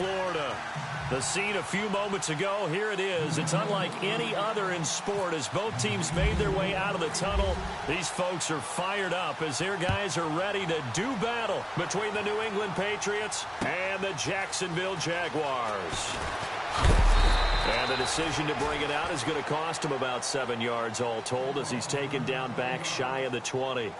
Florida. The scene a few moments ago, here it is. It's unlike any other in sport as both teams made their way out of the tunnel. These folks are fired up as their guys are ready to do battle between the New England Patriots and the Jacksonville Jaguars. And the decision to bring it out is going to cost him about 7 yards all told as he's taken down back shy of the 20.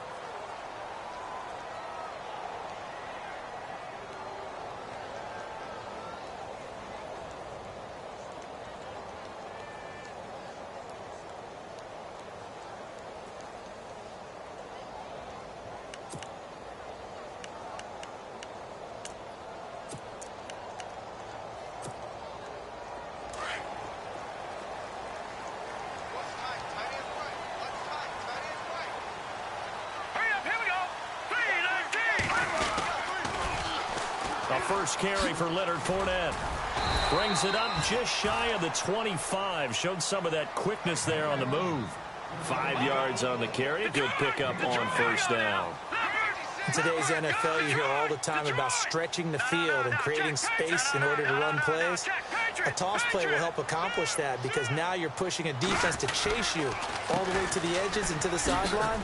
First carry for Leonard Fournette. Brings it up just shy of the 25. Showed some of that quickness there on the move. 5 yards on the carry. Good pickup on first down. In today's NFL, you hear all the time about stretching the field and creating space in order to run plays. A toss play will help accomplish that because now you're pushing a defense to chase you all the way to the edges and to the sideline.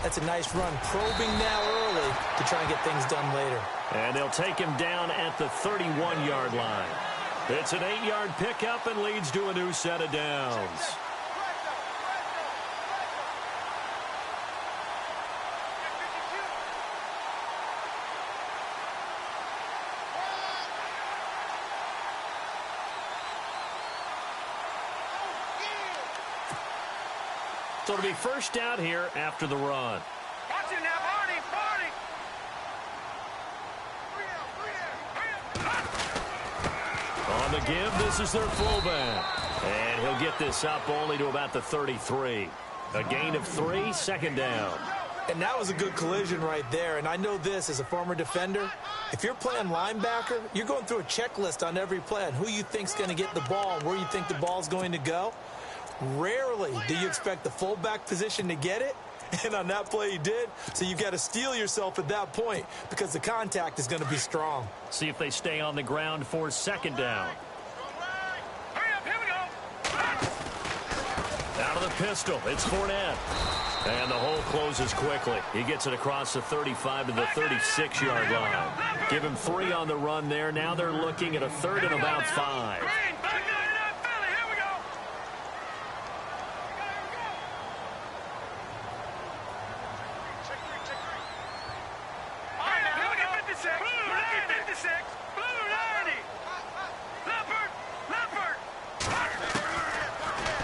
That's a nice run, probing now early to try and get things done later. And they'll take him down at the 31-yard line. It's an 8-yard pickup and leads to a new set of downs. So it'll be first down here after the run. Watch it now, Barney, Barney. On the give, this is their fullback. And he'll get this up only to about the 33. A gain of 3, second down. And that was a good collision right there. And I know this as a former defender. If you're playing linebacker, you're going through a checklist on every play on who you think's going to get the ball and where you think the ball's going to go. Rarely do you expect the fullback position to get it, and on that play he did. So you've got to steel yourself at that point because the contact is going to be strong. See if they stay on the ground for second down. Hurry up, here we go. Out of the pistol, it's Fournette. And the hole closes quickly. He gets it across the 35 to the 36-yard line. Give him 3 on the run there. Now they're looking at a third and about 5.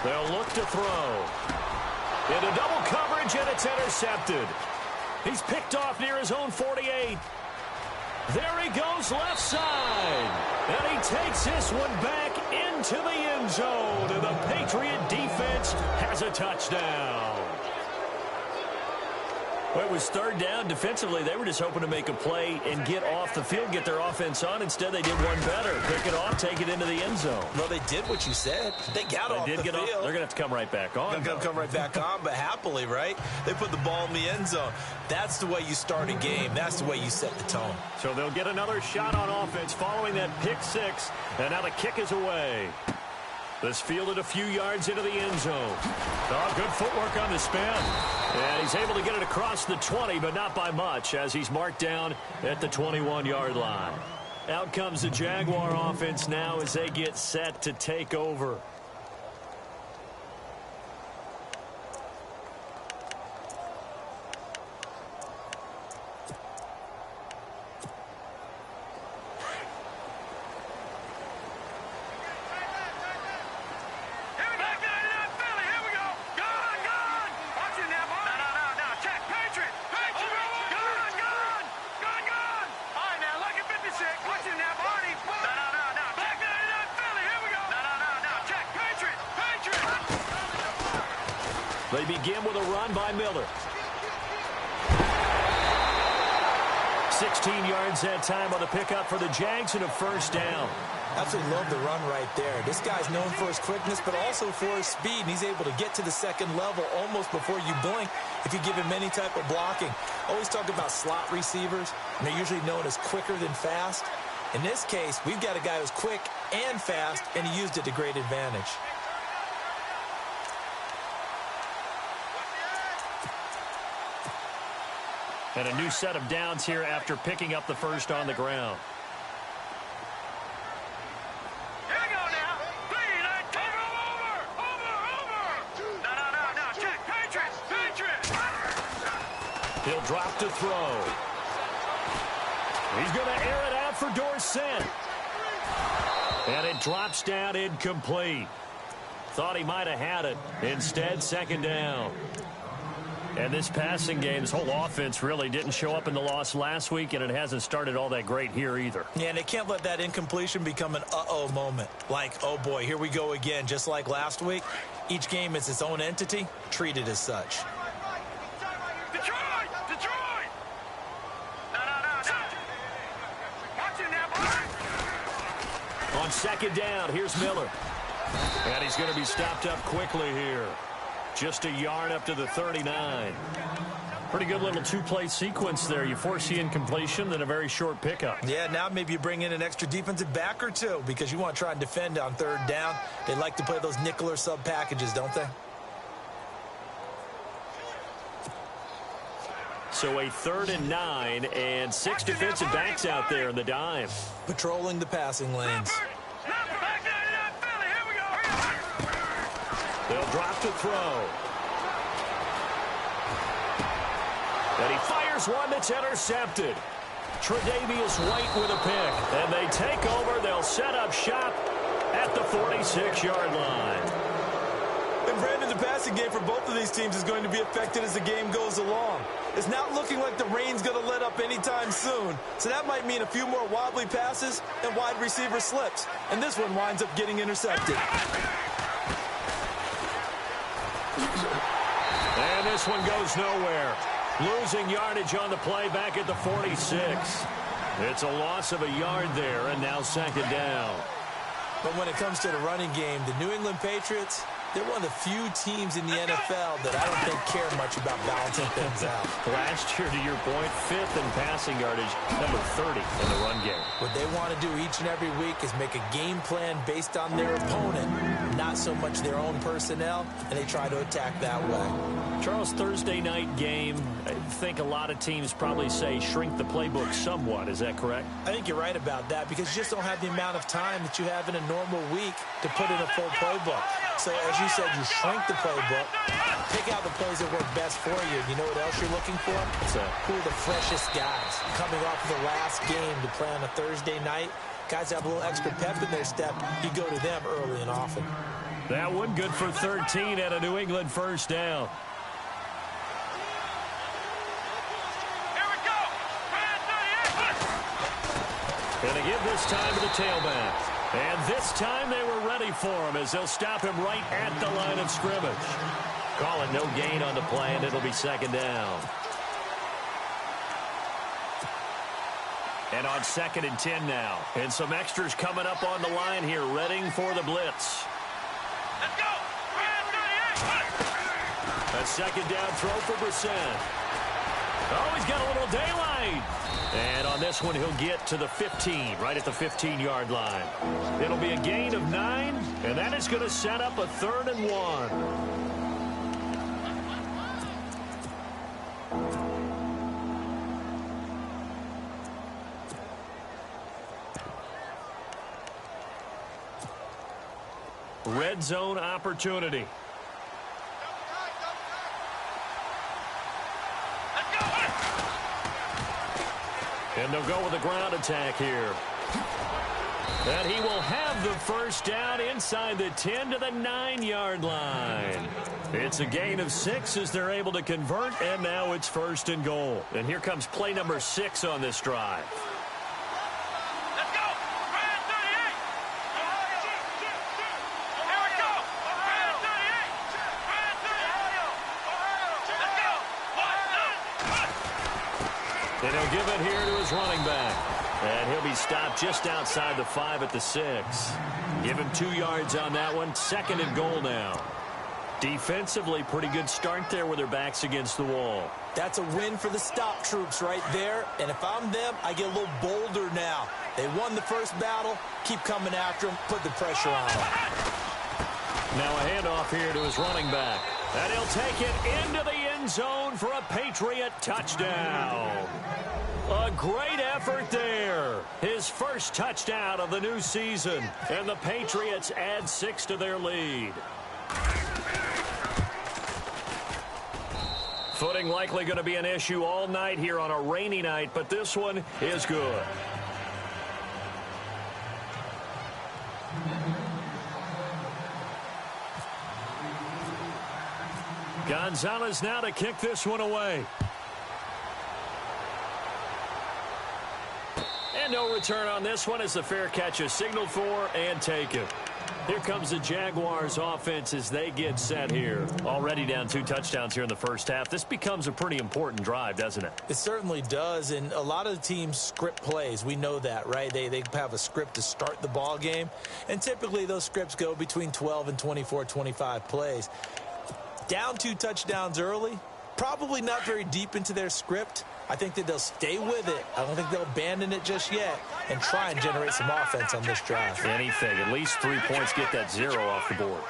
They'll look to throw. Into double coverage, and it's intercepted. He's picked off near his own 48. There he goes left side. And he takes this one back into the end zone. And the Patriot defense has a touchdown. Well, it was third down. Defensively, they were just hoping to make a play and get off the field, get their offense on. Instead, they did one better. Pick it off, take it into the end zone. Well, they did what you said. They got off the field. They're going to have to come right back on. They're going to come right back on, but happily, right? They put the ball in the end zone. That's the way you start a game. That's the way you set the tone. So they'll get another shot on offense following that pick 6, and now the kick is away. This fielded a few yards into the end zone. Oh, good footwork on the spin. And he's able to get it across the 20, but not by much, as he's marked down at the 21-yard line. Out comes the Jaguar offense now as they get set to take over. They begin with a run by Miller. 16 yards that time on the pickup for the Jags and a first down. Absolutely love the run right there. This guy's known for his quickness, but also for his speed. And he's able to get to the second level almost before you blink if you give him any type of blocking. Always talk about slot receivers, and they're usually known as quicker than fast. In this case, we've got a guy who's quick and fast, and he used it to great advantage. And a new set of downs here after picking up the first on the ground. Here we go now. Over. No. Check. Patriots. He'll drop to throw. He's going to air it out for Dorsett. And it drops down incomplete. Thought he might have had it. Instead, second down. And this passing game, this whole offense really didn't show up in the loss last week, and it hasn't started all that great here either. Yeah, and they can't let that incompletion become an uh-oh moment. Like, oh boy, here we go again, just like last week. Each game is its own entity, treated as such. Detroit. No. Watch it now, boy. On second down, here's Miller. And he's going to be stopped up quickly here. Just a yard up to the 39. Pretty good little two-play sequence there. You force the incompletion, then a very short pickup. Yeah, now maybe you bring in an extra defensive back or two because you want to try and defend on third down. They like to play those nickel or sub packages, don't they? So a 3rd and 9 and 6 defensive backs out there in the dime. Patrolling the passing lanes. They'll drop to throw. And he fires one that's intercepted. Tre'Davious White with a pick. And they take over. They'll set up shop at the 46-yard line. And Brandon, the passing game for both of these teams is going to be affected as the game goes along. It's not looking like the rain's going to let up anytime soon. So that might mean a few more wobbly passes and wide receiver slips. And this one winds up getting intercepted. And this one goes nowhere. Losing yardage on the play back at the 46. It's a loss of a yard there, and now second down. But when it comes to the running game, the New England Patriots, they're one of the few teams in the NFL that I don't think care much about balancing things out. Last year, to your point, 5th in passing yardage, number 30 in the run game. What they want to do each and every week is make a game plan based on their opponent, not so much their own personnel, and they try to attack that way. Charles, Thursday night game, I think a lot of teams probably say shrink the playbook somewhat. Is that correct? I think you're right about that because you just don't have the amount of time that you have in a normal week to put in a full playbook. So, as you said, you shrink the playbook, pick out the plays that work best for you. You know what else you're looking for? Who are the freshest guys coming off of the last game to play on a Thursday night? Guys have a little extra pep in their step. You go to them early and often. That one good for 13 and a New England first down. And they give this time to the tailback. And this time they were ready for him as they'll stop him right at the line of scrimmage. Call it no gain on the play, and it'll be second down. And on 2nd and 10 now. And some extras coming up on the line here, readying for the blitz. Let's go. A second down throw for Brissett. Oh, he's got a little daylight. And on this one, he'll get to the 15, right at the 15-yard line. It'll be a gain of 9, and that is going to set up a 3rd and 1. Red zone opportunity. And they'll go with a ground attack here. And he will have the first down inside the 10 to the 9-yard line. It's a gain of 6 as they're able to convert, and now it's 1st and goal. And here comes play number 6 on this drive. Let's go. Brand 38. Here we go. Brand 38. Brand 38. Let's go. And he'll give it here to his running back. And he'll be stopped just outside the 5 at the 6. Give him 2 yards on that one. 2nd and goal now. Defensively, pretty good start there with their backs against the wall. That's a win for the stop troops right there. And if I'm them, I get a little bolder now. They won the first battle. Keep coming after him. Put the pressure on him. Now a handoff here to his running back. And he'll take it into the end zone for a Patriot touchdown. A great effort there. His first touchdown of the new season. And the Patriots add 6 to their lead. Footing likely going to be an issue all night here on a rainy night, but this one is good. Gonzalez now to kick this one away. And no return on this one as the fair catch is signaled for and taken. Here comes the Jaguars offense as they get set here. Already down 2 touchdowns here in the first half. This becomes a pretty important drive, doesn't it? It certainly does, and a lot of the teams script plays. We know that, right? They have a script to start the ball game, and typically those scripts go between 12 and 24, 25 plays. Down 2 touchdowns early, probably not very deep into their script. I think that they'll stay with it. I don't think they'll abandon it just yet and try and generate some offense on this drive. Anything. At least 3 points, get that 0 off the board.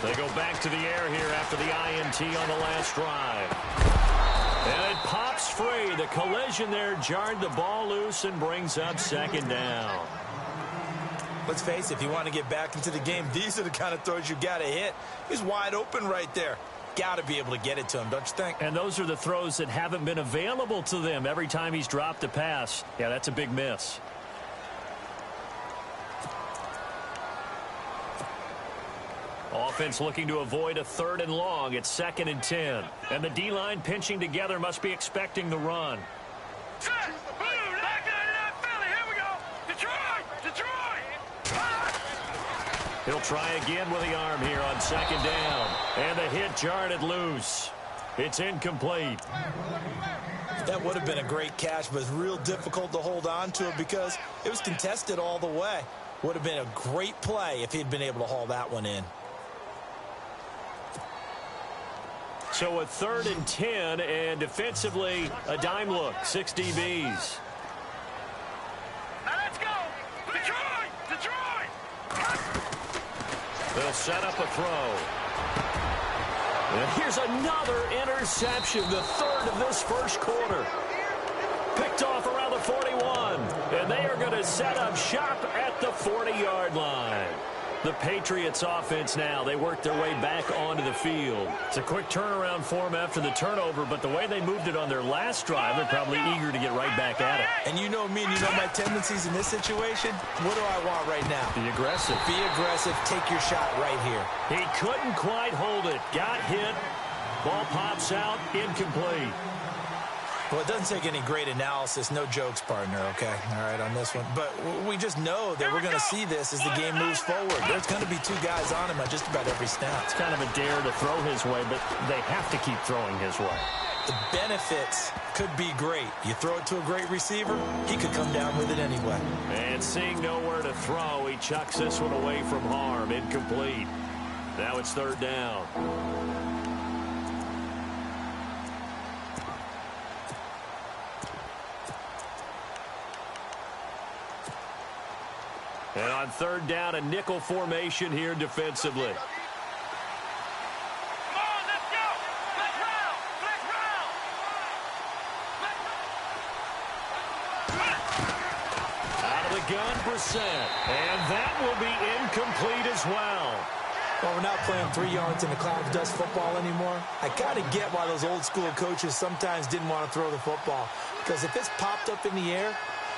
They go back to the air here after the INT on the last drive. And it pops free. The collision there jarred the ball loose and brings up 2nd down. Let's face it, if you want to get back into the game, these are the kind of throws you got to hit. He's wide open right there. Got to be able to get it to him, don't you think? And those are the throws that haven't been available to them every time he's dropped a pass. Yeah, that's a big miss. Offense looking to avoid a 3rd and long. It's 2nd and 10. And the D-line pinching together must be expecting the run. He'll try again with the arm here on 2nd down. And the hit jarred it loose. It's incomplete. That would have been a great catch, but it's real difficult to hold on to it because it was contested all the way. Would have been a great play if he'd been able to haul that one in. So a 3rd and 10, and defensively a dime look. 6 DBs. Now let's go. Detroit! They'll set up a throw. And here's another interception, the 3rd of this first quarter. Picked off around the 41. And they are going to set up shop at the 40-yard line. The Patriots offense now, they work their way back onto the field. It's a quick turnaround for them after the turnover, but the way they moved it on their last drive, they're probably eager to get right back at it. And you know me and you know my tendencies in this situation. What do I want right now? Be aggressive. Be aggressive. Take your shot right here. He couldn't quite hold it. Got hit. Ball pops out. Incomplete. Well, it doesn't take any great analysis. No jokes, partner, okay? All right, on this one. But we just know that we're going to see this as the game moves forward. There's going to be 2 guys on him at just about every snap. It's kind of a dare to throw his way, but they have to keep throwing his way. The benefits could be great. You throw it to a great receiver, he could come down with it anyway. And seeing nowhere to throw, he chucks this one away from harm. Incomplete. Now it's 3rd down. And on 3rd down, a nickel formation here defensively. Come on, let's go. Let's round. Out of the gun, Brissett. And that will be incomplete as well. Well, we're not playing 3 yards in the cloud of dust football anymore. I kind of get why those old school coaches sometimes didn't want to throw the football. Because if it's popped up in the air,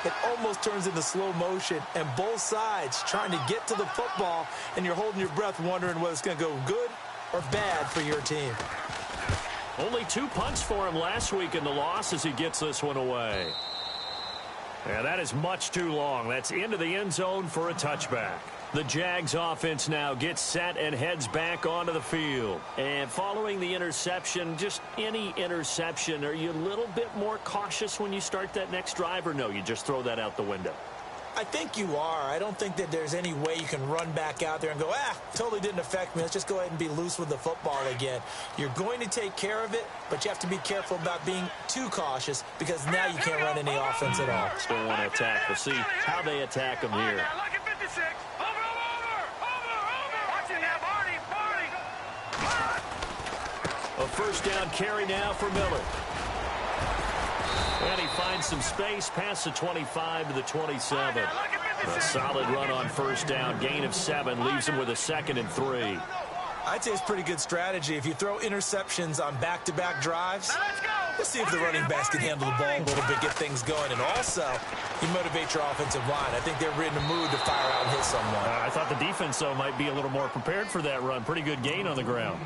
it almost turns into slow motion, and both sides trying to get to the football, and you're holding your breath wondering whether it's going to go good or bad for your team. Only 2 punts for him last week in the loss as he gets this one away. And that is much too long. That's into the end zone for a touchback. The Jags offense now gets set and heads back onto the field. And following the interception, just any interception, are you a little bit more cautious when you start that next drive, or no, you just throw that out the window? I think you are. I don't think that there's any way you can run back out there and go, totally didn't affect me. Let's just go ahead and be loose with the football again. You're going to take care of it, but you have to be careful about being too cautious because now you can't run any offense at all. Still want to attack. We'll see how they attack them here. Look at 56. Over. Watch it now, Barney. A first down carry now for Miller. And he finds some space past the 25 to the 27. A solid run on first down. Gain of 7 leaves him with a 2nd and 3. I'd say it's pretty good strategy. If you throw interceptions on back-to-back drives, we'll see if the running backs can handle the ball a little bit, get things going. And also, you motivate your offensive line. I think they're in the mood to fire out and hit someone. I thought the defense, though, might be a little more prepared for that run. Pretty good gain on the ground.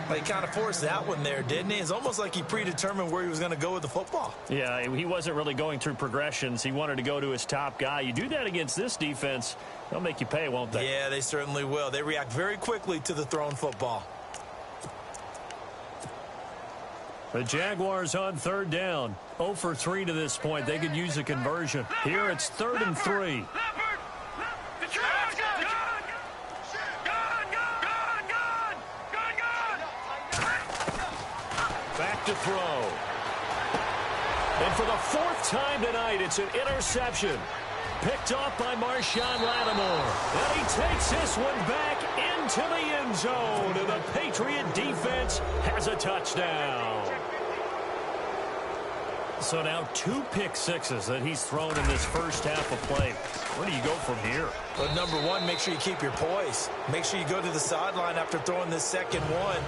Well, he kind of forced that one there, didn't he? It's almost like he predetermined where he was going to go with the football. Yeah, he wasn't really going through progressions. He wanted to go to his top guy. You do that against this defense, they'll make you pay, won't they? Yeah, they certainly will. They react very quickly to the thrown football. The Jaguars on third down. 0 for 3 to this point. They could use a conversion. Here it's 3rd and 3. Back to throw. And for the 4th time tonight, it's an interception. Picked off by Marshawn Lattimore. And he takes this one back into the end zone. And the Patriot defense has a touchdown. So now 2 pick sixes that he's thrown in this first half of play. Where do you go from here? Well, number one, make sure you keep your poise. Make sure you go to the sideline after throwing this second one,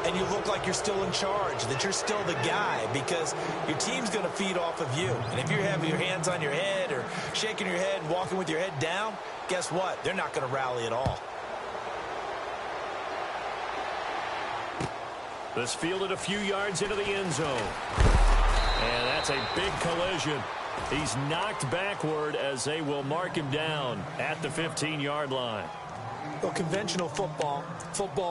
and you look like you're still in charge, that you're still the guy, because your team's going to feed off of you. And if you're having your hands on your head or shaking your head and walking with your head down, guess what? They're not going to rally at all. This fielded a few yards into the end zone. And that's a big collision. He's knocked backward as they will mark him down at the 15-yard line. Well, conventional football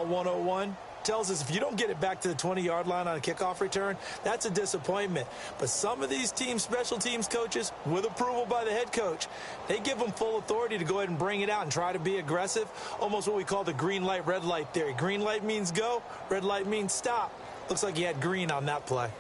101, tells us if you don't get it back to the 20-yard line on a kickoff return, that's a disappointment. But some of these team special teams coaches, with approval by the head coach, they give them full authority to go ahead and bring it out and try to be aggressive, almost what we call the green light, red light theory. Green light means go, red light means stop. Looks like he had green on that play.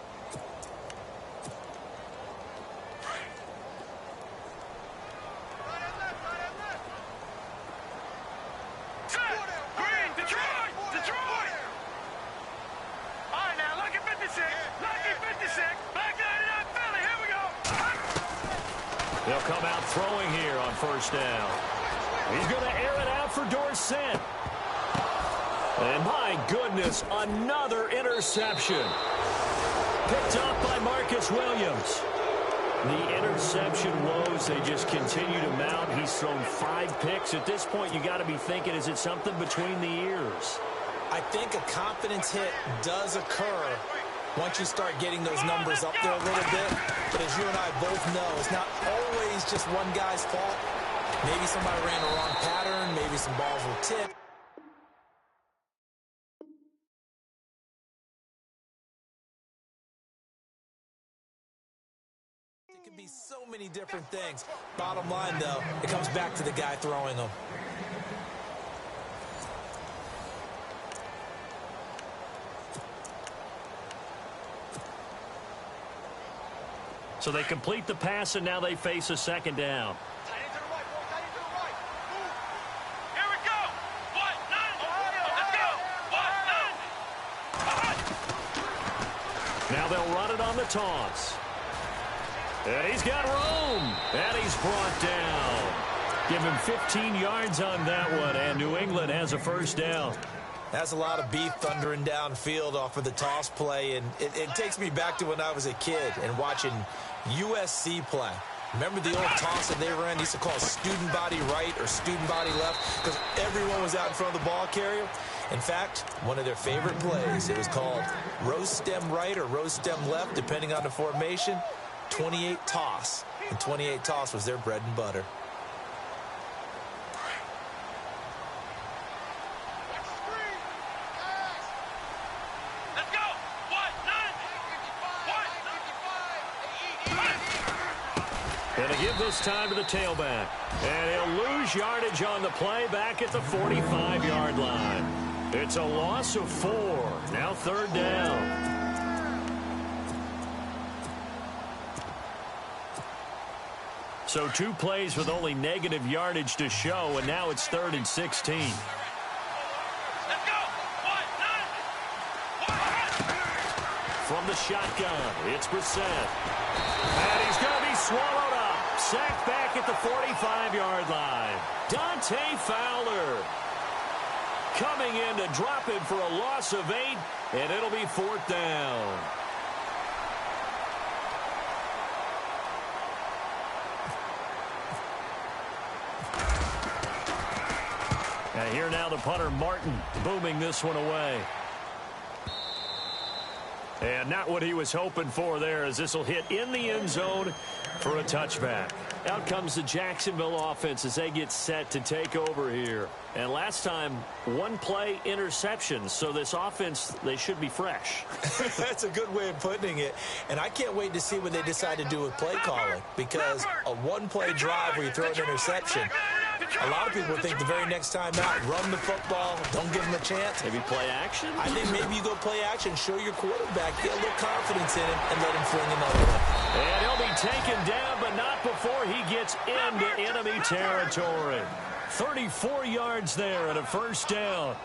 They'll come out throwing here on first down. He's going to air it out for Dorsett. And my goodness, another interception. Picked up by Marcus Williams. The interception woes, they just continue to mount. He's thrown 5 picks. At this point, you got to be thinking, is it something between the ears? I think a confidence hit does occur once you start getting those numbers up there a little bit. But as you and I both know, it's not always just one guy's fault. Maybe somebody ran a wrong pattern. Maybe some balls were tipped. It could be so many different things. Bottom line, though, it comes back to the guy throwing them. So they complete the pass, and now they face a second down. Here we go. Let's go. Now they'll run it on the toss. And he's got room. And he's brought down. Give him 15 yards on that one, and New England has a first down. That's a lot of beef thundering downfield off of the toss play, and it takes me back to when I was a kid and watching USC play. Remember the old toss that they ran? They used to call student body right or student body left because everyone was out in front of the ball carrier. In fact, one of their favorite plays, it was called rose stem right or rose stem left, depending on the formation, 28 toss. And 28 toss was their bread and butter. And they give this time to the tailback. And he'll lose yardage on the play back at the 45-yard line. It's a loss of 4. Now 3rd down. So 2 plays with only negative yardage to show, and now it's 3rd and 16. Let's go. From the shotgun, it's Brissett. And he's going to be swallowed up. Sacked back at the 45-yard line. Dante Fowler coming in to drop him for a loss of 8, and it'll be 4th down. And here now the punter, Martin, booming this one away. And not what he was hoping for there, as this will hit in the end zone for a touchback. Out comes the Jacksonville offense as they get set to take over here. And last time, 1 play interception, so this offense, they should be fresh. That's a good way of putting it. And I can't wait to see what they decide to do with play calling, because a 1-play drive where you throw an interception, a lot of people think the very next time out, run the football, don't give them a chance. Maybe play action? I think maybe you go play action, show your quarterback, get a little confidence in him, and let him fling another one. And he'll be taken down, but not before he gets into enemy territory. 34 yards there and a 1st down.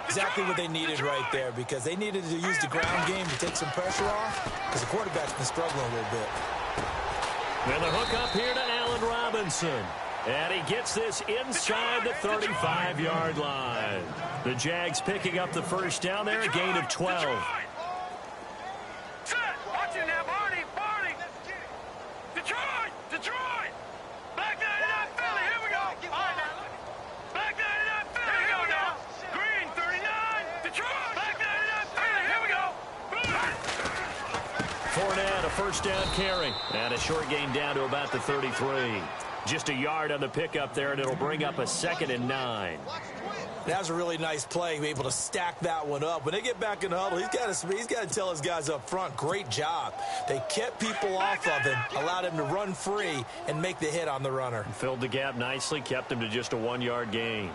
Exactly what they needed right there, because they needed to use the ground game to take some pressure off, because the quarterback's been struggling a little bit. And the hook up here to Allen Robinson. And he gets this inside the 35-yard line. The Jags picking up the 1st down there, a gain of 12. Watch it now, Barney. Detroit. Back 99 Philly. Here we go. Back 99 Philly. Here we go. Green 39. Detroit. Back 99 Philly. Here we go. Fournette, a 1st down carry. And a short gain down to about the 33. Just a yard on the pickup there, and it'll bring up a 2nd and 9. That was a really nice play, be able to stack that one up. When they get back in the huddle, he's got to tell his guys up front, great job. They kept people off of him, allowed him to run free, and make the hit on the runner. Filled the gap nicely, kept him to just a 1-yard gain.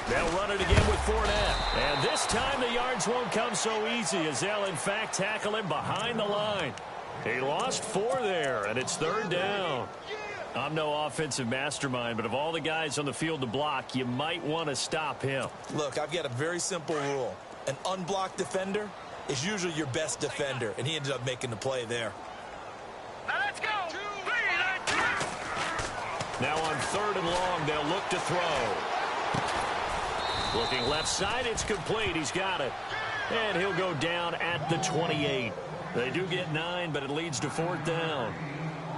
They'll run it again with Fournette. And this time the yards won't come so easy, as they'll, in fact, tackle him behind the line. He lost 4 there, and it's 3rd down. I'm no offensive mastermind, but of all the guys on the field to block, you might want to stop him. Look, I've got a very simple rule. An unblocked defender is usually your best defender, and he ended up making the play there. Now let's go. Now on 3rd and long, they'll look to throw. Looking left side, it's complete. He's got it. And he'll go down at the 28. They do get 9, but it leads to 4th down.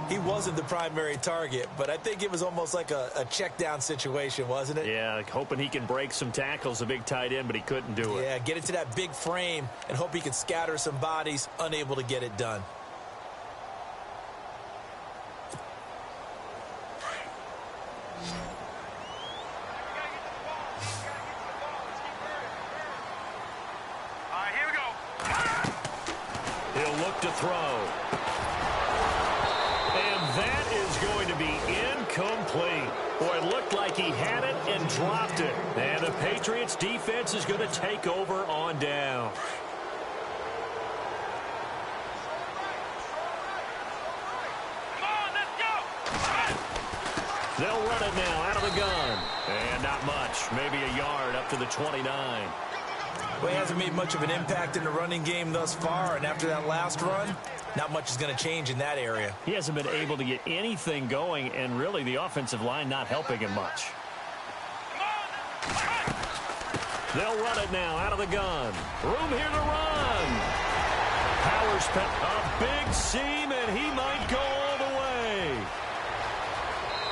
He wasn't the primary target, but I think it was almost like a check down situation, wasn't it? Yeah, hoping he can break some tackles, a big tight end, but he couldn't do it. Yeah, get into that big frame and hope he can scatter some bodies, unable to get it done. To throw. And that is going to be incomplete. Boy, it looked like he had it and dropped it. And the Patriots defense is going to take over on down. Come on, let's go. They'll run it now out of the gun. And not much. Maybe a yard up to the 29. Well, he hasn't made much of an impact in the running game thus far, and after that last run, not much is going to change in that area. He hasn't been able to get anything going, and really the offensive line not helping him much. They'll run it now out of the gun. Room here to run. Powers a big seam, and he might go all the way.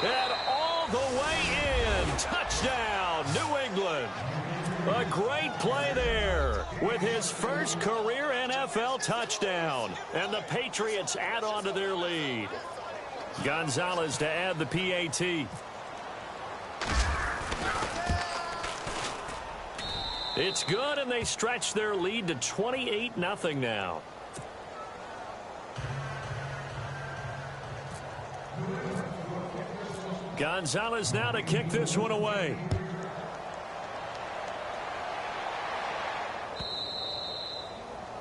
And all the way in. Touchdown, New England. A great play there with his first career NFL touchdown. And the Patriots add on to their lead. Gonzalez to add the PAT. It's good, and they stretch their lead to 28-0 now. Gonzalez now to kick this one away.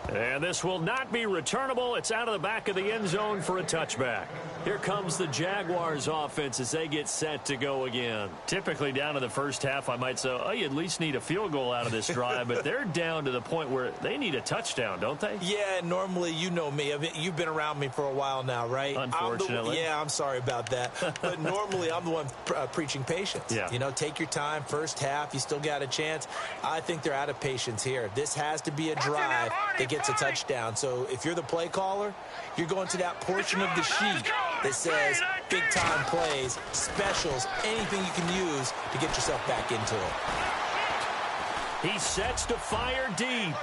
And this will not be returnable. It's out of the back of the end zone for a touchback. Here comes the Jaguars offense as they get set to go again. Typically down to the first half, I might say, oh, you at least need a field goal out of this drive, but they're down to the point where they need a touchdown, don't they? Yeah, normally, you know me. I mean, you've been around me for a while now, right? Unfortunately. I'm sorry about that. But normally, I'm the one preaching patience. Yeah. You know, take your time. First half, you still got a chance. I think they're out of patience here. This has to be a drive that gets a touchdown. So if you're the play caller, you're going to that portion of the sheet that says big-time plays, specials, anything you can use to get yourself back into it. He sets to fire deep.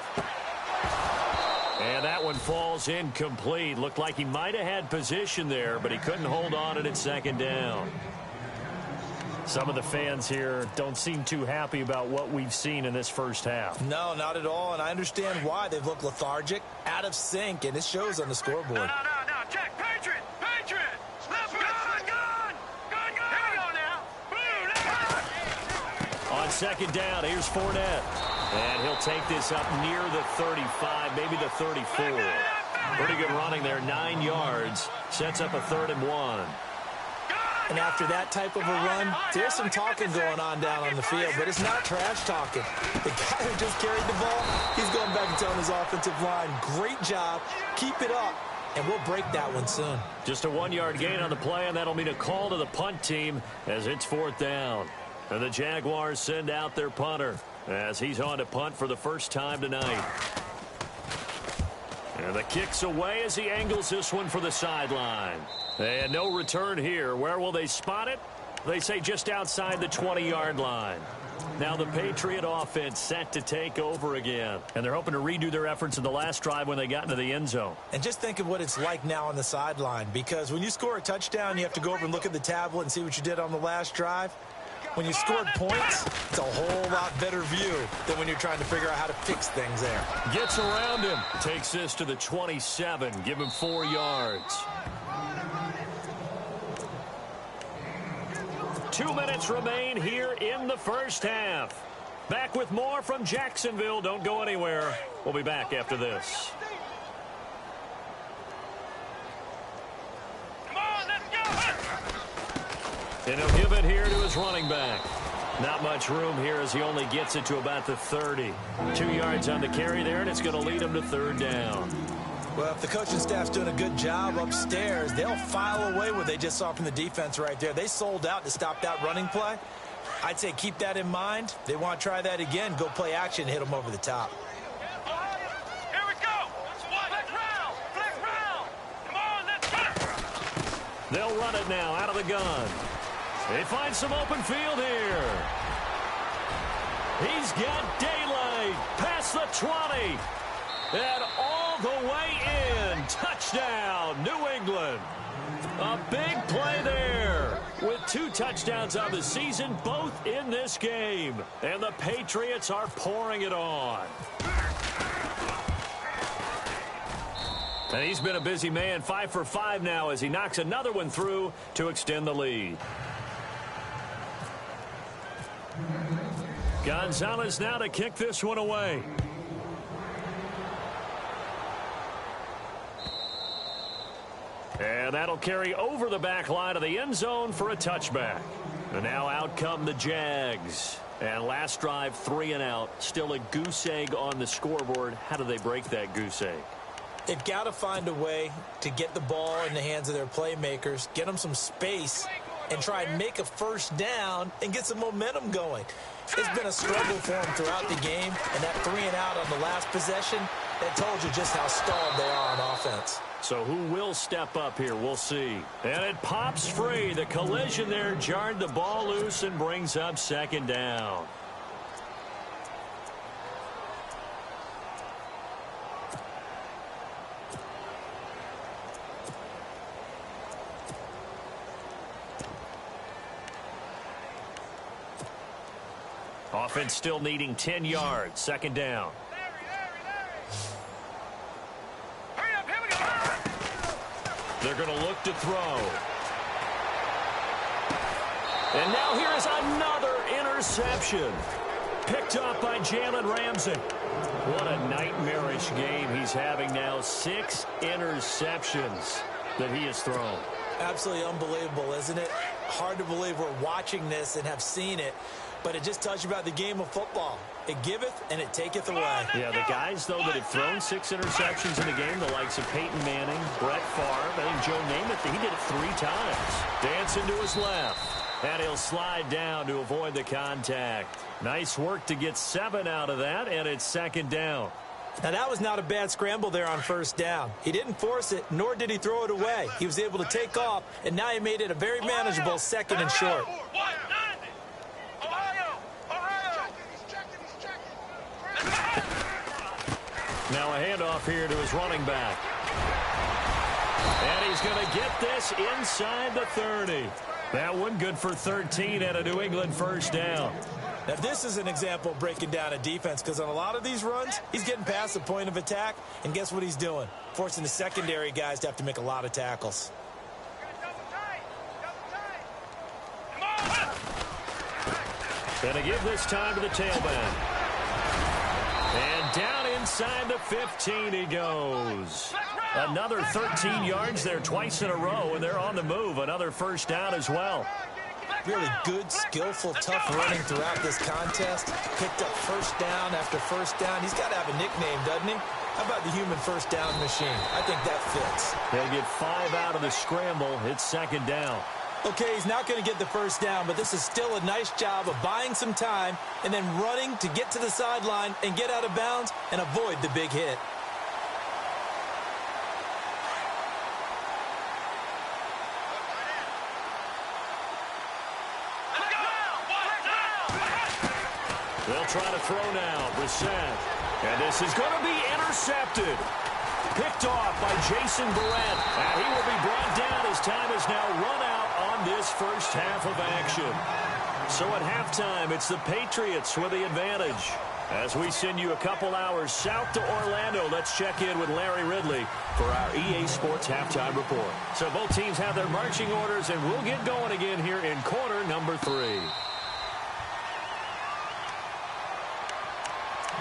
And that one falls incomplete. Looked like he might have had position there, but he couldn't hold on at second down. Some of the fans here don't seem too happy about what we've seen in this first half. No, not at all, and I understand why. They've looked lethargic, out of sync, and it shows on the scoreboard. No. Check. Patriot. Left gun. Here we go now. Blue. On second down, here's Fournette. And he'll take this up near the 35, maybe the 34. Pretty good running there, 9 yards. Sets up a 3rd and 1. And after that type of a run, there's some talking going on down on the field, but it's not trash talking. The guy who just carried the ball, he's going back and telling his offensive line, great job, keep it up, and we'll break that one soon. Just a 1-yard gain on the play, and that'll mean a call to the punt team as it's 4th down. And the Jaguars send out their punter as he's on to punt for the first time tonight. And the kick's away as he angles this one for the sideline. And no return here. Where will they spot it? They say just outside the 20-yard line. Now the Patriot offense set to take over again. And they're hoping to redo their efforts in the last drive when they got into the end zone. And just think of what it's like now on the sideline, because when you score a touchdown, you have to go over and look at the tablet and see what you did on the last drive. When you scored points, it's a whole lot better view than when you're trying to figure out how to fix things there. Gets around him. Takes this to the 27. Give him 4 yards. 2 minutes remain here in the first half. Back with more from Jacksonville. Don't go anywhere. We'll be back after this. Come on, let's go. And he'll give it here to his running back. Not much room here as he only gets it to about the 30. 2 yards on the carry there, and it's going to lead him to 3rd down. Well, if the coaching staff's doing a good job upstairs, they'll file away what they just saw from the defense right there. They sold out to stop that running play. I'd say keep that in mind. They want to try that again. Go play action, hit them over the top. Here we go. Flex round. Come on, let's go. They'll run it now out of the gun. They find some open field here. He's got daylight past the 20. And all the way in. Touchdown, New England. A big play there with 2 touchdowns on the season, both in this game. And the Patriots are pouring it on. And he's been a busy man, 5 for 5 now as he knocks another one through to extend the lead. Gonzalez now to kick this one away. And that'll carry over the back line of the end zone for a touchback. And now out come the Jags. And last drive, 3 and out. Still a goose egg on the scoreboard. How do they break that goose egg? They've got to find a way to get the ball in the hands of their playmakers, get them some space, and try and make a first down and get some momentum going. It's been a struggle for them throughout the game, and that 3 and out on the last possession, that told you just how stalled they are on offense. So who will step up here? We'll see. And it pops free. The collision there jarred the ball loose and brings up 2nd down. Offense still needing 10 yards. 2nd down. Hurry up, here we go. They're going to look to throw. And now here is another interception. Picked off by Jalen Ramsey. What a nightmarish game he's having now. 6 interceptions that he has thrown. Absolutely unbelievable, isn't it? Hard to believe we're watching this and have seen it, but it just tells you about the game of football. It giveth and it taketh away. Yeah, the guys, though, that have thrown 6 interceptions in the game, the likes of Peyton Manning, Brett Favre, I think Joe Namath, he did it 3 times. Dancing to his left. And he'll slide down to avoid the contact. Nice work to get 7 out of that, and it's 2nd down. Now, that was not a bad scramble there on 1st down. He didn't force it, nor did he throw it away. He was able to take off, and now he made it a very manageable 2nd and short. Now a handoff here to his running back. And he's going to get this inside the 30. That one good for 13 and a New England 1st down. Now, this is an example of breaking down a defense, because on a lot of these runs, he's getting past the point of attack, and guess what he's doing? Forcing the secondary guys to have to make a lot of tackles. Going to give this time to the tailback. And down inside the 15 he goes. Another 13 yards there twice in a row, and they're on the move. Another 1st down as well. Really good, skillful, tough running throughout this contest. Picked up 1st down after 1st down. He's got to have a nickname, doesn't he? How about the human 1st down machine? I think that fits. They'll get 5 out of the scramble. It's 2nd down. Okay, he's not going to get the 1st down, but this is still a nice job of buying some time and then running to get to the sideline and get out of bounds and avoid the big hit. They'll try to throw now. Brissett. And this is going to be intercepted. Picked off by Jason Barrett. And he will be brought down as time is now run out on this 1st half of action. So at halftime, it's the Patriots with the advantage. As we send you a couple hours south to Orlando, let's check in with Larry Ridley for our EA Sports Halftime Report. So both teams have their marching orders, and we'll get going again here in quarter number 3.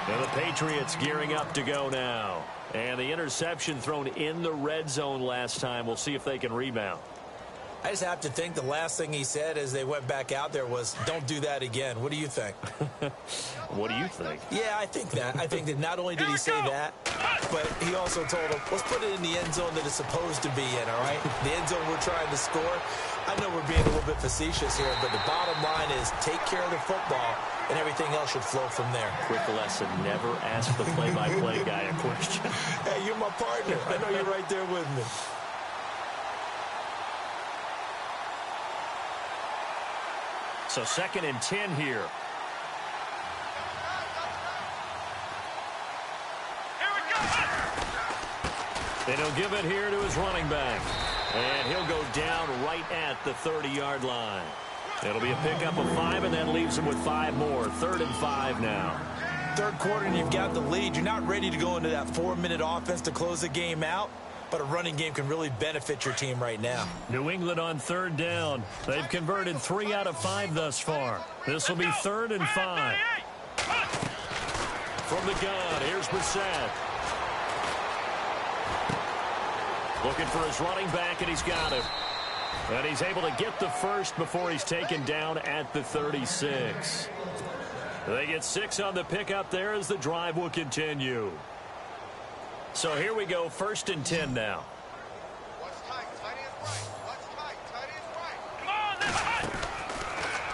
And the Patriots gearing up to go now. And the interception thrown in the red zone last time. We'll see if they can rebound. I just have to think the last thing he said as they went back out there was, don't do that again. What do you think? What do you think? Yeah, I think that. I think that not only did he say that, but he also told him, let's put it in the end zone that it's supposed to be in, all right? The end zone we're trying to score. I know we're being a little bit facetious here, but the bottom line is take care of the football, and everything else should flow from there. Quick lesson, never ask the play-by-play guy a question. Hey, you're my partner. I know you're right there with me. So 2nd and 10 here. And he'll give it here to his running back. And he'll go down right at the 30-yard line. It'll be a pickup of 5, and that leaves him with 5 more. 3rd and 5 now. 3rd quarter, and you've got the lead. You're not ready to go into that 4-minute offense to close the game out, but a running game can really benefit your team right now. New England on 3rd down. They've converted 3 out of 5 thus far. This will be 3rd and 5. From the gun, here's Brissett. Looking for his running back, and he's got him. And he's able to get the 1st before he's taken down at the 36. They get 6 on the pickup there as the drive will continue. So here we go, 1st and 10 now.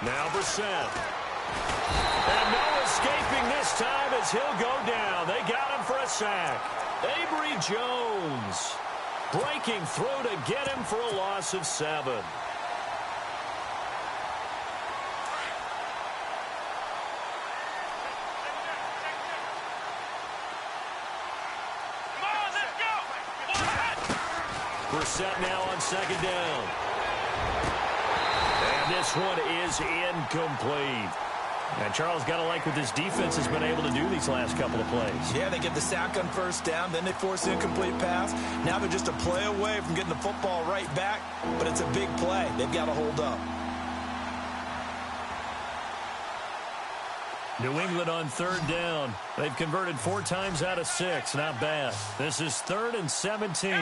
Now Brissett. And no escaping this time as he'll go down. They got him for a sack. Avery Jones breaking through to get him for a loss of 7. Brissett now on 2nd down. And this one is incomplete. And Charles got to like what this defense has been able to do these last couple of plays. Yeah, they get the sack on 1st down, then they force an incomplete pass. Now they're just a play away from getting the football right back, but it's a big play. They've got to hold up. New England on third down. They've converted 4 times out of 6. Not bad. This is 3rd and 17.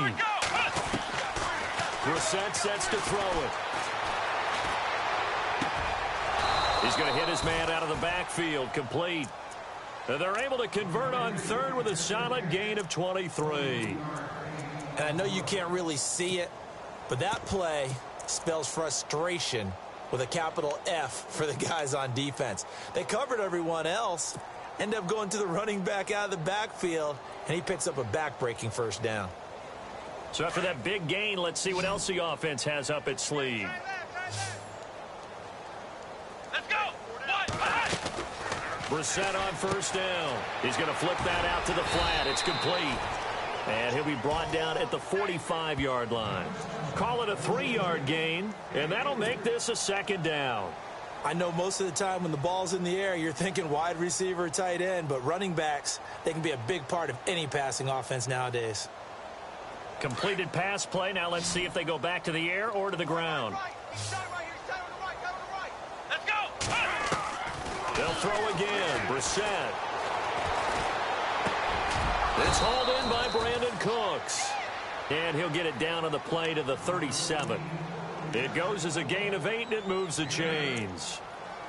Brissett sets to throw it. He's going to hit his man out of the backfield. Complete. And they're able to convert on 3rd with a solid gain of 23. And I know you can't really see it, but that play spells frustration with a capital F for the guys on defense. They covered everyone else, end up going to the running back out of the backfield, and he picks up a back-breaking first down. So after that big gain, let's see what else the offense has up its sleeve. Let's go. Brissett on first down. He's going to flip that out to the flat. It's complete. And he'll be brought down at the 45-yard line. Call it a 3-yard gain, and that'll make this a 2nd down. I know most of the time when the ball's in the air, you're thinking wide receiver, tight end, but running backs, they can be a big part of any passing offense nowadays. Completed pass play. Now let's see if they go back to the air or to the ground. Let's go. They'll throw again. Brissett. It's hauled in by Brandon Cooks. And he'll get it down on the play to the 37. It goes as a gain of 8, and it moves the chains.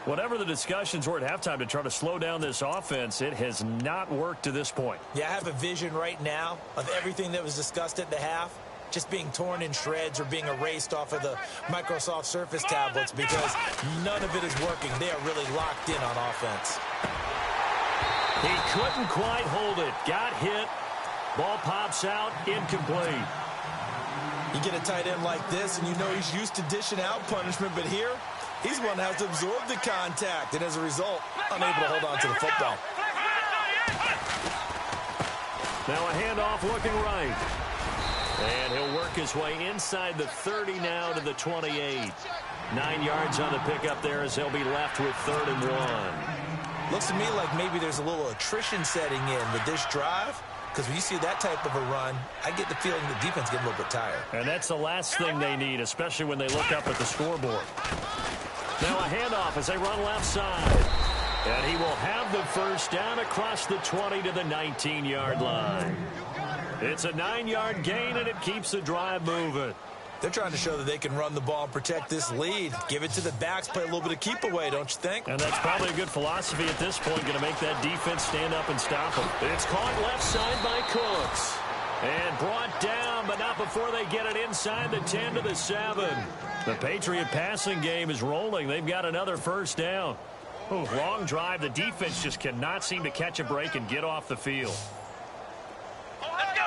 Whatever the discussions were at halftime to try to slow down this offense, it has not worked to this point. Yeah, I have a vision right now of everything that was discussed at the half just being torn in shreds or being erased off of the Microsoft Surface tablets because none of it is working. They are really locked in on offense. He couldn't quite hold it. Got hit. Ball pops out. Incomplete. You get a tight end like this, and you know he's used to dishing out punishment, but here, he's one that has to absorb the contact, and as a result, unable to hold on to the football. Now a handoff looking right. And he'll work his way inside the 30 now to the 28. 9 yards on the pickup there as they'll be left with 3rd and 1. Looks to me like maybe there's a little attrition setting in with this drive. Because when you see that type of a run, I get the feeling the defense getting a little bit tired. And that's the last thing they need, especially when they look up at the scoreboard. Now a handoff as they run left side. And he will have the first down across the 20 to the 19-yard line. It's a 9-yard gain, and it keeps the drive moving. They're trying to show that they can run the ball and protect this lead. Give it to the backs, play a little bit of keep away, don't you think? And that's probably a good philosophy at this point, going to make that defense stand up and stop them. It's caught left side by Cooks. And brought down, but not before they get it inside the 10 to the 7. The Patriot passing game is rolling. They've got another first down. Ooh, long drive. The defense just cannot seem to catch a break and get off the field. Let's go.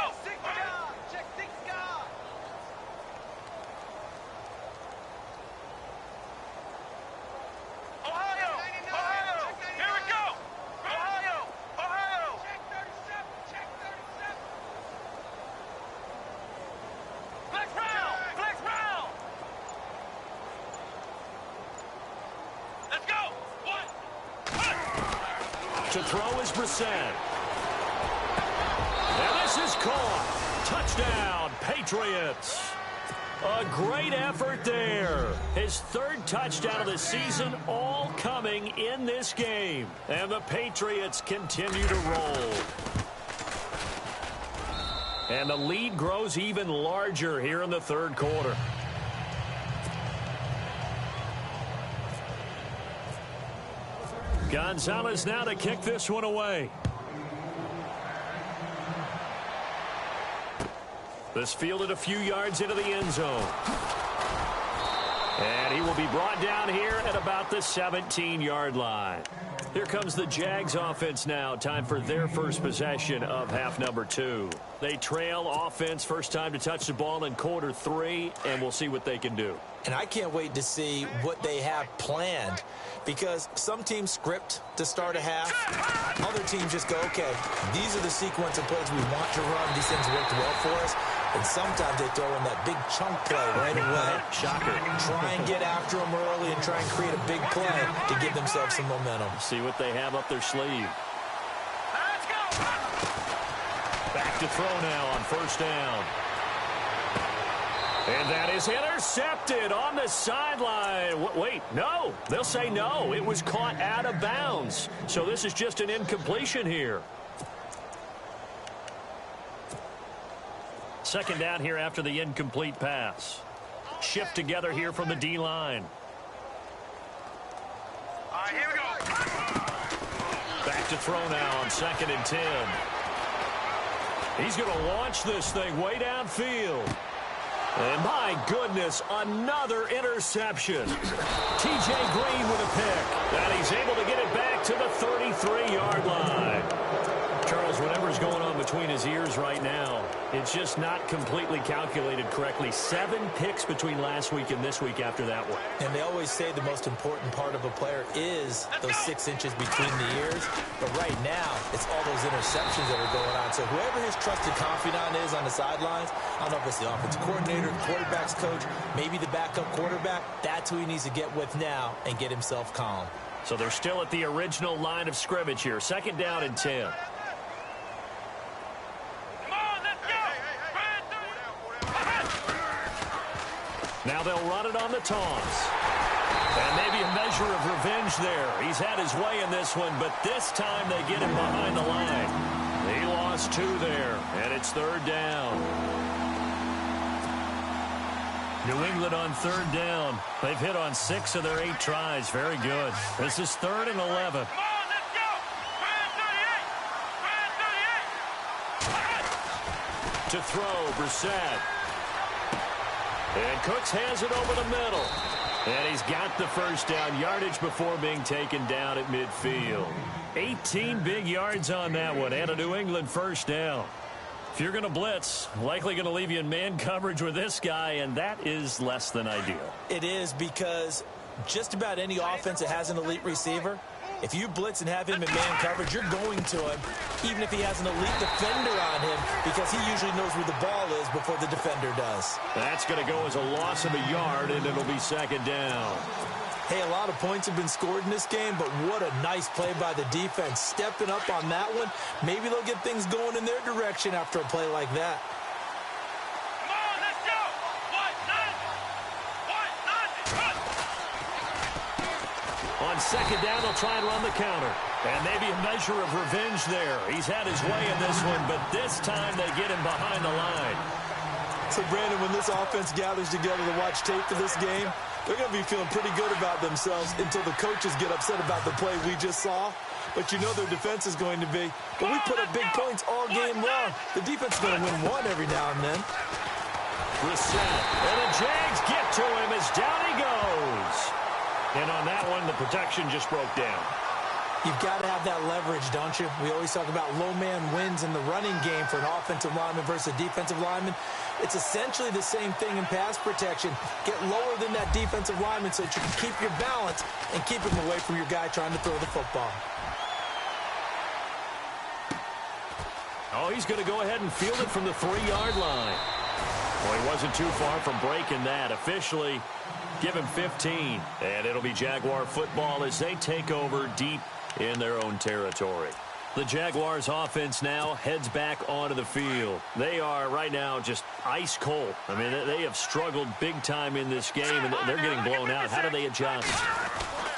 To throw is Brissett. And this is caught. Touchdown, Patriots. A great effort there. His 3rd touchdown of the season, all coming in this game. And the Patriots continue to roll. And the lead grows even larger here in the 3rd quarter. Gonzalez now to kick this one away. This fielded a few yards into the end zone. And he will be brought down here at about the 17-yard line. Here comes the Jags offense now. Time for their first possession of half number 2. They trail offense, first time to touch the ball in quarter 3, and we'll see what they can do. And I can't wait to see what they have planned, because some teams script to start a half. Other teams just go, okay, these are the sequence of plays we want to run. These things worked well for us. And sometimes they throw in that big chunk play right away. Shocker. Try and get after them early and try and create a big play to give themselves some momentum. See what they have up their sleeve. Let's go. Back to throw now on first down. And that is intercepted on the sideline. Wait, no. They'll say no. It was caught out of bounds. So this is just an incompletion here. Second down here after the incomplete pass. Shift together here from the D-line. All right, here we go. Back to throw now on 2nd and 10. He's going to launch this thing way downfield. And my goodness, another interception. T.J. Green with a pick. And he's able to get it back to the 33-yard line. Charles, whatever's going on between his ears right now, it's just not completely calculated correctly. 7 picks between last week and this week after that one. And they always say the most important part of a player is those 6 inches between the ears. But right now, it's all those interceptions that are going on. So whoever his trusted confidant is on the sidelines, I don't know if it's the offensive coordinator, the quarterback's coach, maybe the backup quarterback, that's who he needs to get with now and get himself calm. So they're still at the original line of scrimmage here. 2nd down and 10. Now they'll run it on the taunts. And maybe a measure of revenge there. He's had his way in this one, but this time they get him behind the line. He lost 2 there, and it's 3rd down. New England on 3rd down. They've hit on 6 of their 8 tries. Very good. This is 3rd and 11. To throw, Brissett. And Cooks has it over the middle. And he's got the first down yardage before being taken down at midfield. 18 big yards on that one and a New England first down. If you're going to blitz, likely going to leave you in man coverage with this guy, and that is less than ideal. It is, because just about any offense that has an elite receiver, if you blitz and have him in man coverage, you're going to him, even if he has an elite defender on him, because he usually knows where the ball is before the defender does. That's going to go as a loss of a yard, and it'll be 2nd down. Hey, a lot of points have been scored in this game, but what a nice play by the defense. Stepping up on that one, maybe they'll get things going in their direction after a play like that. On 2nd down, they'll try and run the counter. And maybe a measure of revenge there. He's had his way in this one, but this time they get him behind the line. So, Brandon, when this offense gathers together to watch tape for this game, they're going to be feeling pretty good about themselves until the coaches get upset about the play we just saw. But you know their defense is going to be. But we put up big points all game long. The defense is going to win one every now and then. Brissett. And the Jags get to him as down he goes. And on that one, the protection just broke down. You've got to have that leverage, don't you? We always talk about low man wins in the running game for an offensive lineman versus a defensive lineman. It's essentially the same thing in pass protection. Get lower than that defensive lineman so that you can keep your balance and keep him away from your guy trying to throw the football. Oh, he's going to go ahead and field it from the 3-yard line. Well, he wasn't too far from breaking that. Officially, give him 15. And it'll be Jaguar football as they take over deep in their own territory. The Jaguars offense now heads back onto the field. They are right now just ice cold. I mean, they have struggled big time in this game, and they're getting blown out. How do they adjust?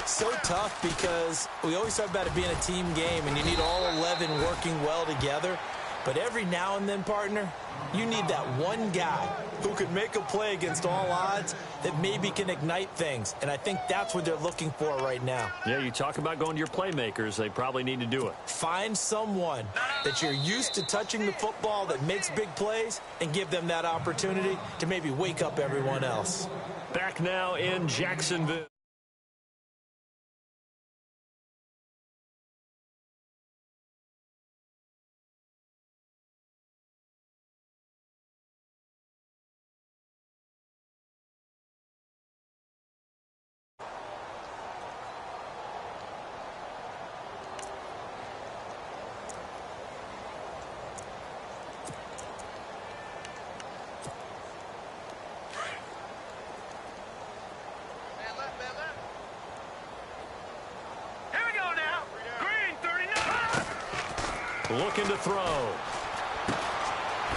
So tough, because we always talk about it being a team game, and you need all 11 working well together. But every now and then, partner, you need that one guy who can make a play against all odds that maybe can ignite things. And I think that's what they're looking for right now. Yeah, you talk about going to your playmakers. They probably need to do it. Find someone that you're used to touching the football that makes big plays and give them that opportunity to maybe wake up everyone else. Back now in Jacksonville. Looking to throw.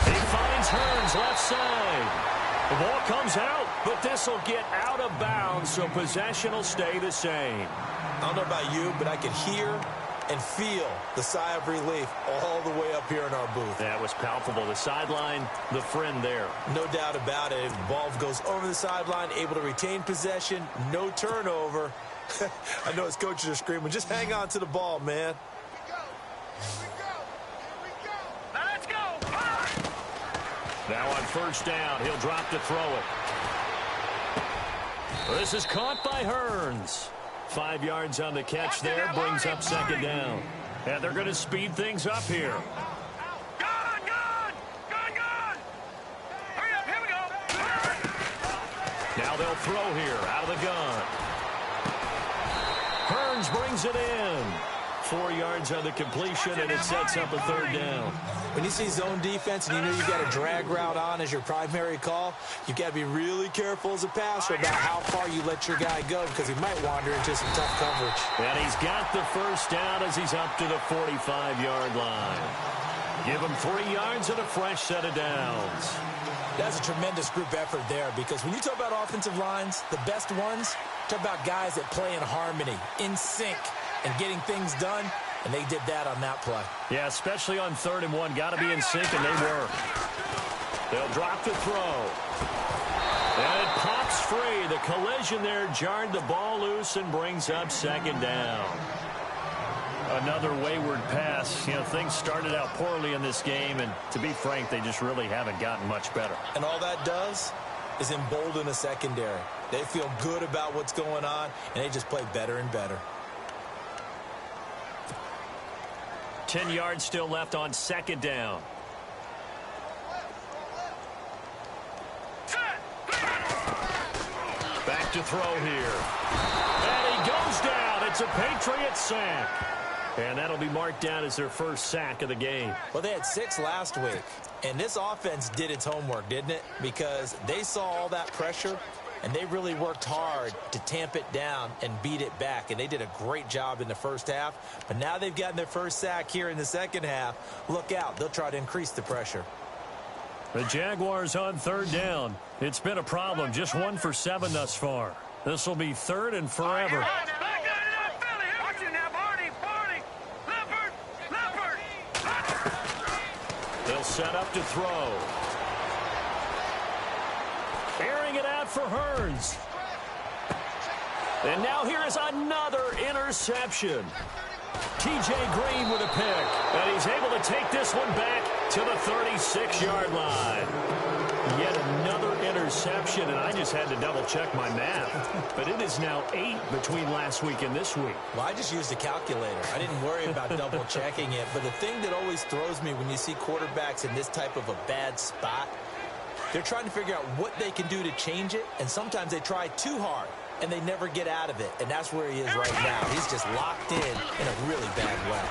He finds Hearns left side. The ball comes out, but this will get out of bounds, so possession will stay the same. I don't know about you, but I could hear and feel the sigh of relief all the way up here in our booth. That was palpable. The sideline, the friend there. No doubt about it. If the ball goes over the sideline, able to retain possession, no turnover. I know his coaches are screaming, just hang on to the ball, man. Let's go. Now on first down, he'll drop to throw it. This is caught by Hearns. 5 yards on the catch there, brings up second down. And they're going to speed things up here. Good. Hurry up, here we go. Now they'll throw here, out of the gun. Hearns brings it in. 4 yards on the completion, and it sets up a third down. When you see zone defense and you know you've got a drag route on as your primary call, you've got to be really careful as a passer about how far you let your guy go because he might wander into some tough coverage. And he's got the first down as he's up to the 45-yard line. Give him 3 yards and a fresh set of downs. That's a tremendous group effort there because when you talk about offensive lines, the best ones, talk about guys that play in harmony, in sync, and getting things done. And they did that on that play. Yeah, especially on 3rd and 1. Got to be in sync, and they were. They'll drop to throw. And it pops free. The collision there jarred the ball loose and brings up second down. Another wayward pass. You know, things started out poorly in this game, and to be frank, they just really haven't gotten much better. And all that does is embolden a secondary. They feel good about what's going on, and they just play better and better. 10 yards still left on second down. Back to throw here. And he goes down. It's a Patriot sack. And that'll be marked down as their first sack of the game. Well, they had 6 last week. And this offense did its homework, didn't it? Because they saw all that pressure, and they really worked hard to tamp it down and beat it back. And they did a great job in the first half. But now they've gotten their first sack here in the second half. Look out. They'll try to increase the pressure. The Jaguars on 3rd down. It's been a problem. Just 1 for 7 thus far. This will be 3rd and forever. They'll set up to throw. Airing it out for Hearns. And now here is another interception. T.J. Green with a pick. And he's able to take this one back to the 36-yard line. Yet another interception, and I just had to double-check my math. But it is now 8 between last week and this week. Well, I just used a calculator. I didn't worry about double-checking it. But the thing that always throws me when you see quarterbacks in this type of a bad spot, they're trying to figure out what they can do to change it, and sometimes they try too hard, and they never get out of it. And that's where he is right now. He's just locked in a really bad way.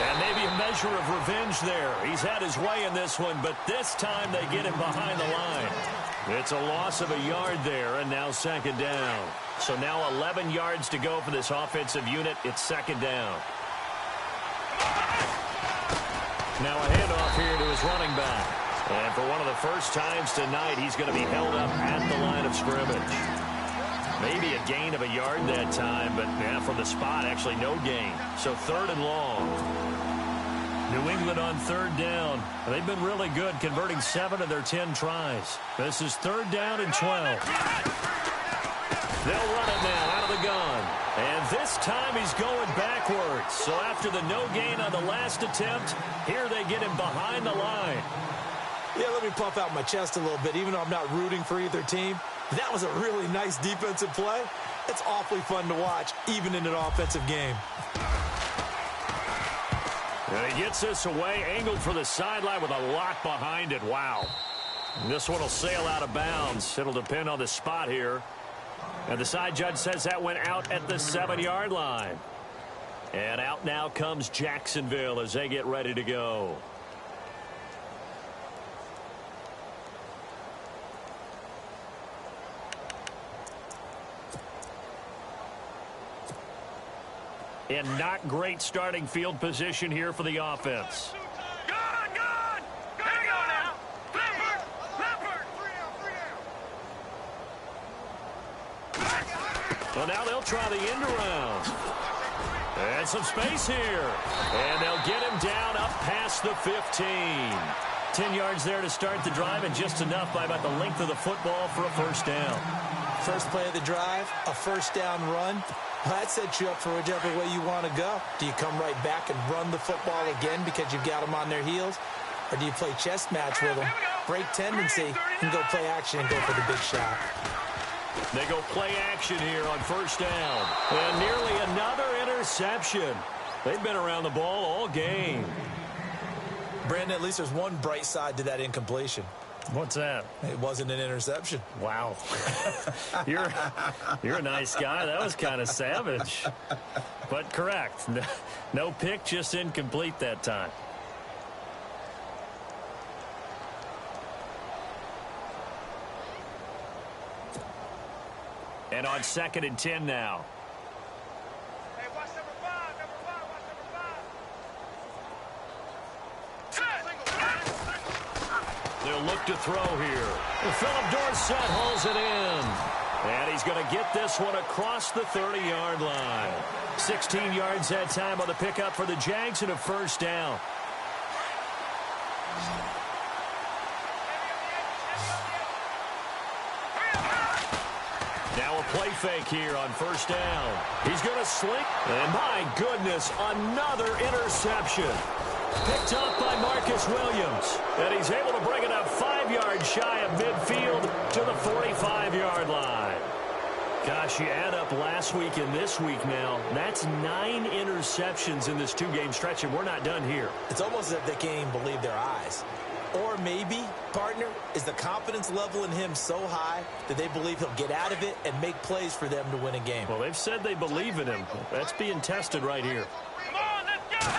And maybe a measure of revenge there. He's had his way in this one, but this time they get him behind the line. It's a loss of a yard there, and now second down. So now 11 yards to go for this offensive unit. It's second down. Now a handoff here to his running back. And for one of the first times tonight, he's going to be held up at the line of scrimmage. Maybe a gain of a yard that time, but from the spot, actually no gain. So 3rd and long. New England on 3rd down. They've been really good, converting 7 of their 10 tries. This is 3rd down and 12. They'll run it now out of the gun. And this time he's going backwards. So after the no gain on the last attempt, here they get him behind the line. Yeah, let me puff out my chest a little bit, even though I'm not rooting for either team. That was a really nice defensive play. It's awfully fun to watch, even in an offensive game. And he gets this away, angled for the sideline with a lock behind it. Wow. And this one will sail out of bounds. It'll depend on the spot here. And the side judge says that went out at the 7-yard line. And out now comes Jacksonville as they get ready to go. And not great starting field position here for the offense. Good. Here we go now. Leopard. Well, now they'll try the end around. And some space here. And they'll get him down up past the 15. 10 yards there to start the drive, and just enough by about the length of the football for a first down. First play of the drive, a first down run. Well, that sets you up for whichever way you want to go. Do you come right back and run the football again because you've got them on their heels? Or do you play chess match with them, break tendency, and go play action and go for the big shot? They go play action here on first down. And nearly another interception. They've been around the ball all game. Brandon, at least there's one bright side to that incompletion. What's that? It wasn't an interception. Wow. You're a nice guy. That was kind of savage. But correct. No pick, just incomplete that time. And on 2nd and 10 now. Hey, watch number 5, watch number 5. They'll look to throw here. And Philip Dorsett hauls it in. And he's going to get this one across the 30-yard line. 16 yards that time on the pickup for the Jags and a first down. Now a play fake here on first down. He's going to slink. And my goodness, another interception. Picked up by Marcus Williams. And he's able to bring it up 5 yards shy of midfield to the 45-yard line. Gosh, you add up last week and this week now. That's 9 interceptions in this 2-game stretch, and we're not done here. It's almost as if they can't even believe their eyes. Or maybe, partner, is the confidence level in him so high that they believe he'll get out of it and make plays for them to win a game. Well, they've said they believe in him. That's being tested right here. Come on, let's go.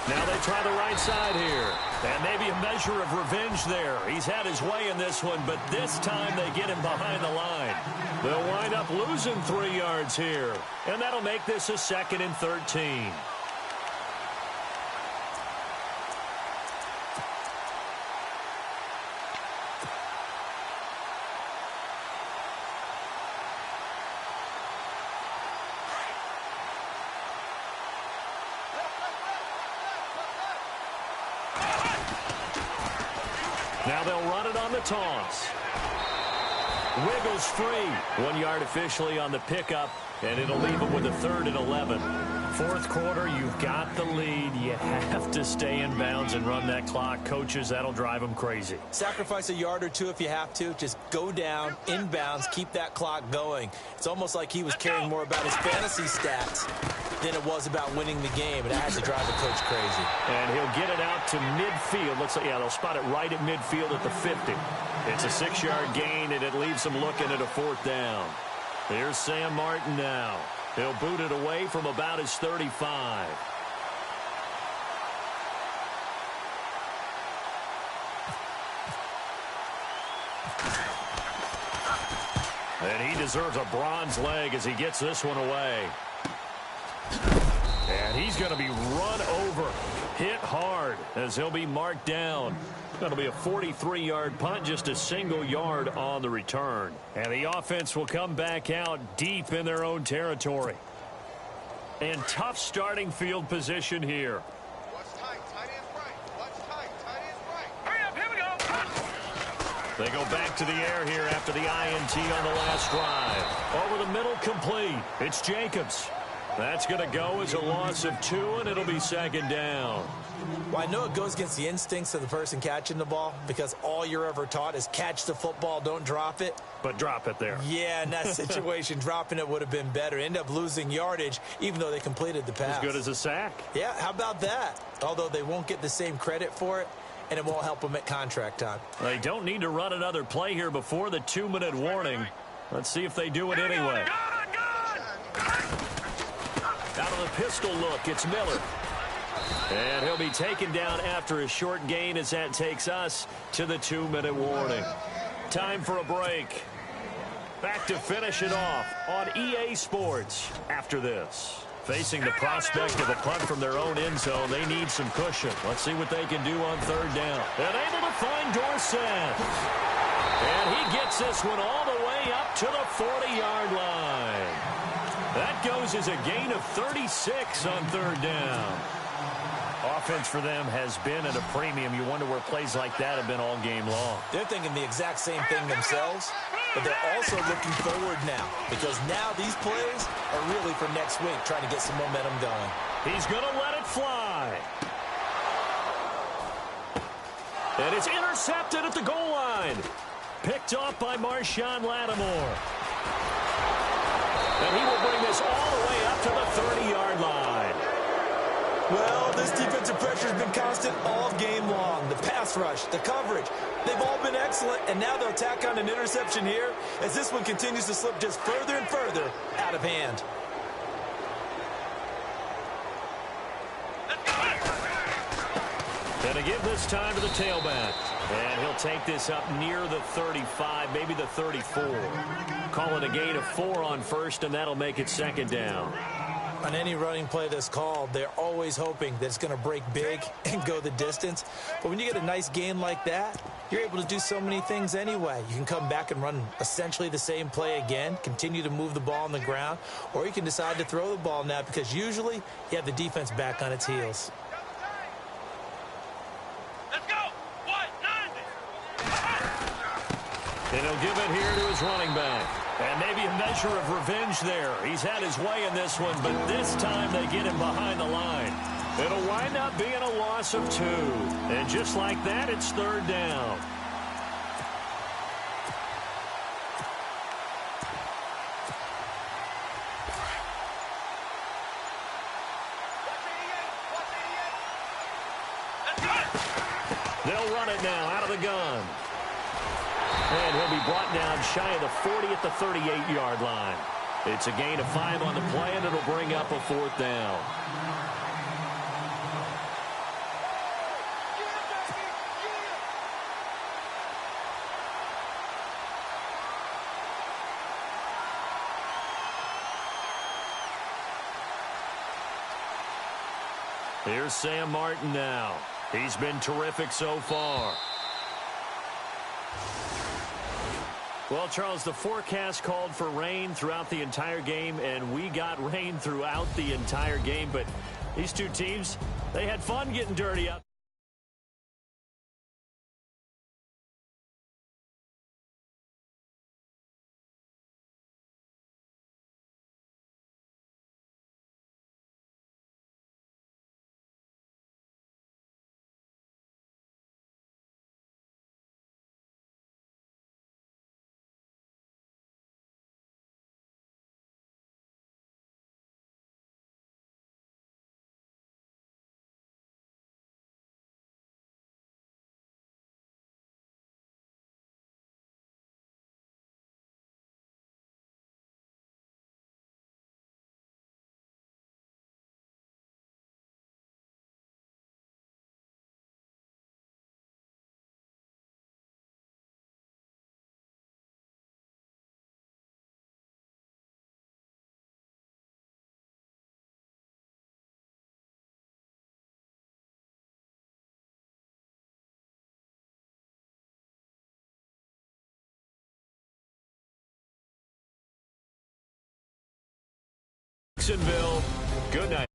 Now they try the right side here. And maybe a measure of revenge there. He's had his way in this one, but this time they get him behind the line. They'll wind up losing 3 yards here. And that'll make this a 2nd and 13. Now they'll run it on the toss. Wiggles free. 1 yard officially on the pickup, and it'll leave them with a 3rd and 11. 4th quarter, you've got the lead. You have to stay in bounds and run that clock. Coaches, that'll drive them crazy. Sacrifice a yard or two if you have to. Just go down, in bounds, keep that clock going. It's almost like he was caring more about his fantasy stats than it was about winning the game. It had to drive the coach crazy. And he'll get it out to midfield. Looks like, yeah, they'll spot it right at midfield at the 50. It's a 6-yard gain, and it leaves them looking at a 4th down. Here's Sam Martin now. He'll boot it away from about his 35. And he deserves a bronze leg as he gets this one away. And he's going to be run over, hit hard, as he'll be marked down. That'll be a 43-yard punt, just a single yard on the return. And the offense will come back out deep in their own territory. And tough starting field position here. What's tight? Tight end's right. What's tight? Tight end's right. Hurry up, here we go. They go back to the air here after the INT on the last drive. Over the middle, complete. It's Jacobs. That's going to go as a loss of 2, and it'll be 2nd down. Well, I know it goes against the instincts of the person catching the ball because all you're ever taught is catch the football, don't drop it. But drop it there. Yeah, in that situation, dropping it would have been better. End up losing yardage, even though they completed the pass. As good as a sack. Yeah, how about that? Although they won't get the same credit for it, and it won't help them at contract time. They don't need to run another play here before the 2-minute warning. Let's see if they do it anyway. Out of the pistol look, it's Miller. And he'll be taken down after a short gain as that takes us to the 2-minute warning. Time for a break. Back to finish it off on EA Sports after this. Facing the prospect of a punt from their own end zone, they need some cushion. Let's see what they can do on 3rd down. And able to find Dorsett. And he gets this one all the way way up to the 40-yard line. That goes as a gain of 36 on third down. Offense for them has been at a premium. You wonder where plays like that have been all game long. They're thinking the exact same thing themselves, but they're also looking forward now because now these plays are really for next week, trying to get some momentum going. He's going to let it fly. And it's intercepted at the goal line. Picked off by Marshawn Lattimore. And he will bring this all the way up to the 30-yard line. Well, this defensive pressure has been constant all game long. The pass rush, the coverage, they've all been excellent, and now they'll tack on an interception here as this one continues to slip just further and further out of hand. Going to give this time to the tailback. And he'll take this up near the 35, maybe the 34. Call it a gain of 4 on first, and that'll make it second down. On any running play that's called, they're always hoping that it's going to break big and go the distance. But when you get a nice gain like that, you're able to do so many things anyway. You can come back and run essentially the same play again, continue to move the ball on the ground, or you can decide to throw the ball now because usually you have the defense back on its heels. And he'll give it here to his running back. And maybe a measure of revenge there. He's had his way in this one, but this time they get him behind the line. It'll wind up being a loss of 2. And just like that, it's third down. They'll run it now out of the gun. And he'll be brought down shy of the 40 at the 38-yard line. It's a gain of 5 on the play, and it'll bring up a fourth down. Here's Sam Martin now. He's been terrific so far. Well, Charles, the forecast called for rain throughout the entire game, and we got rain throughout the entire game. But these two teams, they had fun getting dirty up. Jacksonville, good night.